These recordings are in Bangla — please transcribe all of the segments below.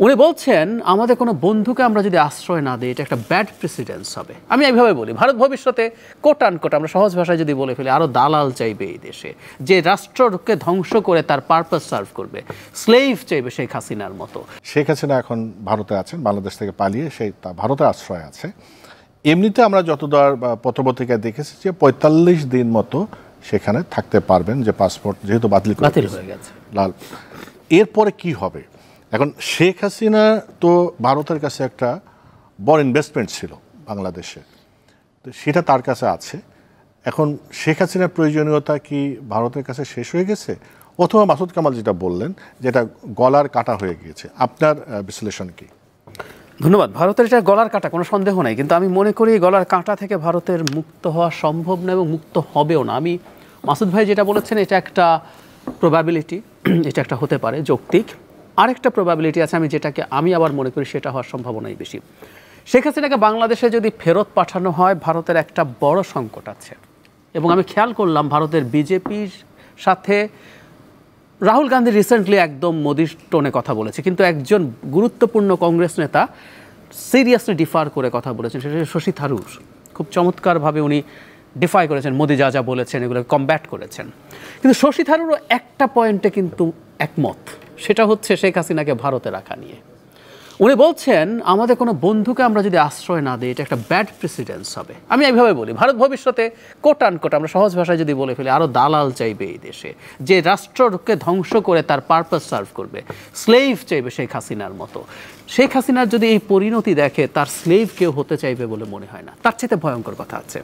উনি বলছেন আমাদের কোনো বন্ধুকে আমরা যদি আশ্রয় না দিই এটা একটা ব্যাড প্রেসিডেন্স হবে। আমি এইভাবে বলি, ভারত ভবিষ্যতে কোট আনকোট আমরা সহজ ভাষায় যদি বলে ফেলি আরও দালাল চাইবে এই দেশে, যে রাষ্ট্রকে ধ্বংস করে তার পারপাস সার্ভ করবে, স্লেভ চাইবে শেখ হাসিনার মতো। শেখ হাসিনা এখন ভারতে আছেন, বাংলাদেশ থেকে পালিয়ে সেই ভারতে আশ্রয় আছে। এমনিতে আমরা যতদূর পত্রপত্রিকায় দেখেছি যে ৪৫ দিন মতো সেখানে থাকতে পারবেন, যে পাসপোর্ট যেহেতু বাতিল হয়ে গেছে। এরপরে কি হবে? এখন শেখ হাসিনা তো ভারতের কাছে একটা বড় ইনভেস্টমেন্ট ছিল বাংলাদেশে, তো সেটা তার কাছে আছে। এখন শেখ হাসিনার প্রয়োজনীয়তা কি ভারতের কাছে শেষ হয়ে গেছে, অথবা মাসুদ কামাল যেটা বললেন যেটা গলার কাটা হয়ে গিয়েছে? আপনার বিশ্লেষণ কি? ধন্যবাদ। ভারতের এটা গলার কাঁটা, কোনো সন্দেহ নাই, কিন্তু আমি মনে করি গলার কাঁটা থেকে ভারতের মুক্ত হওয়া সম্ভব না এবং মুক্ত হবেও না। আমি মাসুদ ভাই যেটা বলেছেন এটা একটা প্রবাবিলিটি, এটা একটা হতে পারে যৌক্তিক। আরেকটা প্রবাবিলিটি আছে যেটাকে আমি আবার মনে করি সেটা হওয়ার সম্ভাবনাই বেশি। শেখ হাসিনাকে বাংলাদেশে যদি ফেরত পাঠানো হয় ভারতের একটা বড় সংকট আছে, এবং আমি খেয়াল করলাম ভারতের বিজেপির সাথে রাহুল গান্ধী রিসেন্টলি একদম মোদির টোনে কথা বলেছে, কিন্তু একজন গুরুত্বপূর্ণ কংগ্রেস নেতা সিরিয়াসলি ডিফার করে কথা বলেছেন, সেটা শশী থারুর। খুব চমৎকারভাবে উনি ডিফাই করেছেন, মোদি যা যা বলেছেন এগুলো কমব্যাট করেছেন। কিন্তু শশী থারুরও একটা পয়েন্টে কিন্তু একমত, সেটা হচ্ছে শেখ হাসিনাকে ভারতে রাখা নিয়ে। উনি বলছেন আমাদের কোনো বন্ধুকে আমরা যদি আশ্রয় না দিই এটা একটা ব্যাড প্রেসিডেন্স হবে। আমি এইভাবে বলি, ভারত ভবিষ্যতে কোট আনকোট আমরা সহজ ভাষায় যদি বলে ফেলি আরও দালাল চাইবে এই দেশে, যে রাষ্ট্রকে ধ্বংস করে তার পারপাস সার্ভ করবে, স্লেভ চাইবে শেখ হাসিনার মতো। শেখ হাসিনার যদি এই পরিণতি দেখে তার স্লেভ কেউ হতে চাইবে বলে মনে হয় না। তার চেয়ে ভয়ঙ্কর কথা আছে,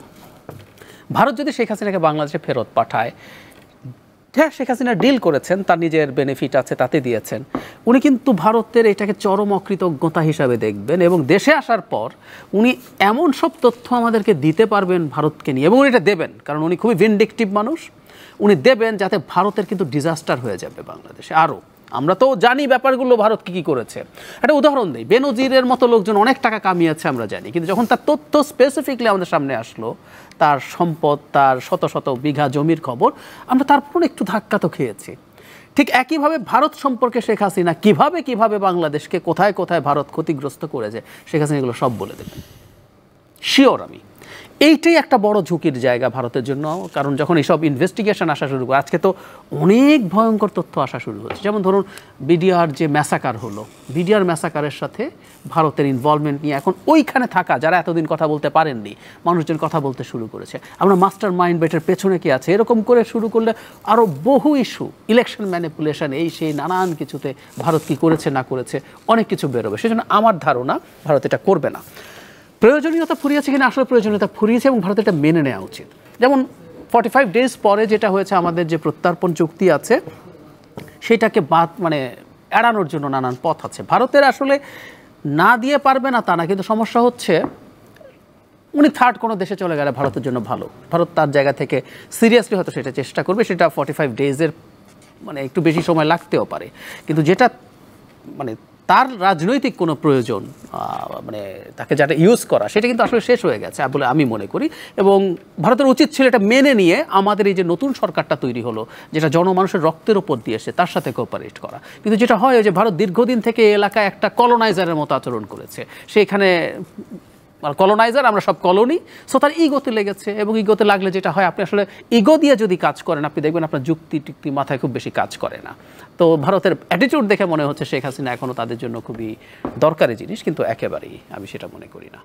ভারত যদি শেখ হাসিনাকে বাংলাদেশে ফেরত পাঠায়, হ্যাঁ শেখ হাসিনা ডিল করেছেন, তার নিজের বেনিফিট আছে তাতে দিয়েছেন, উনি কিন্তু ভারতের এটাকে চরম অকৃতজ্ঞতা হিসাবে দেখবেন, এবং দেশে আসার পর উনি এমন সব তথ্য আমাদেরকে দিতে পারবেন ভারতকে নিয়ে, এবং উনি এটা দেবেন কারণ উনি খুবই ভিনডিকটিভ মানুষ। উনি দেবেন যাতে ভারতের কিন্তু ডিজাস্টার হয়ে যাবে বাংলাদেশে আরও। আমরা তো জানি ব্যাপারগুলো ভারত কী করেছে। একটা উদাহরণ দিই, বেনজিরের মতো লোকজন অনেক টাকা কামিয়েছে আমরা জানি, কিন্তু যখন তার তথ্য স্পেসিফিকলি আমাদের সামনে আসলো, তার সম্পদ, তার শত শত বিঘা জমির খবর, আমরা তারপর একটু ধাক্কা তো খেয়েছি। ঠিক একইভাবে ভারত সম্পর্কে শেখ হাসিনা কিভাবে বাংলাদেশকে কোথায় কোথায় ভারত ক্ষতিগ্রস্ত করেছে শেখ হাসিনা এগুলো সব বলে দেবেন, শিওর আমি। এইটাই একটা বড় ঝুঁকির জায়গা ভারতের জন্য, কারণ যখন এইসব ইনভেস্টিগেশন আসা শুরু করে, আজকে তো অনেক ভয়ঙ্কর তথ্য আসা শুরু হচ্ছে। যেমন ধরুন বিডিআর যে ম্যাসাকার হলো, বিডিআর ম্যাসাকারের সাথে ভারতের ইনভলভমেন্ট নিয়ে এখন ওইখানে থাকা যারা এতদিন কথা বলতে পারেননি মানুষজন কথা বলতে শুরু করেছে। আমরা মাস্টার মাইন্ড বেটের পেছনে কি আছে এরকম করে শুরু করলে আরও বহু ইস্যু, ইলেকশন ম্যানিপুলেশন, এই সেই নানান কিছুতে ভারত কি করেছে না করেছে অনেক কিছু বেরোবে। সেজন্য আমার ধারণা ভারত এটা করবে না। প্রয়োজনীয়তা ফুরিয়েছে কিনা, আসলে প্রয়োজনীয়তা ফুরিয়েছে এবং ভারত এটা মেনে নেওয়া উচিত। যেমন 45 ডেজ পরে যেটা হয়েছে, আমাদের যে প্রত্যর্পণ চুক্তি আছে সেটাকে এড়ানোর জন্য নানান পথ আছে। ভারতের আসলে না দিয়ে পারবে না তা না, কিন্তু সমস্যা হচ্ছে উনি থার্ড কোনো দেশে চলে গেলে ভারতের জন্য ভালো, ভারত তার জায়গা থেকে সিরিয়াসলি হয়তো সেটা চেষ্টা করবে। সেটা 45 ডেজের একটু বেশি সময় লাগতেও পারে, কিন্তু যেটা তার রাজনৈতিক কোনো প্রয়োজন তাকে যাটা ইউজ করা সেটা কিন্তু আসলে শেষ হয়ে গেছে বলে আমি মনে করি। এবং ভারতের উচিত ছিল এটা মেনে নিয়ে আমাদের এই যে নতুন সরকারটা তৈরি হলো, যেটা জনমানুষের রক্তের উপর দিয়েছে, তার সাথে কোঅপারেট করা। কিন্তু যেটা হয় যে ভারত দীর্ঘদিন থেকে এই এলাকায় একটা কলোনাইজারের মতো আচরণ করেছে, সেখানে কলোনাইজার, আমরা সব কলোনি, সো তার ইগোতে লেগেছে। এবং ইগোতে লাগলে যেটা হয়, আপনি আসলে ইগো দিয়ে যদি কাজ করেন আপনি দেখবেন আপনার যুক্তি টিক্তি মাথায় খুব বেশি কাজ করে না। তো ভারতের অ্যাটিটিউড দেখে মনে হচ্ছে শেখ হাসিনা এখনও তাদের জন্য খুবই দরকারি জিনিস, কিন্তু একেবারেই আমি সেটা মনে করি না।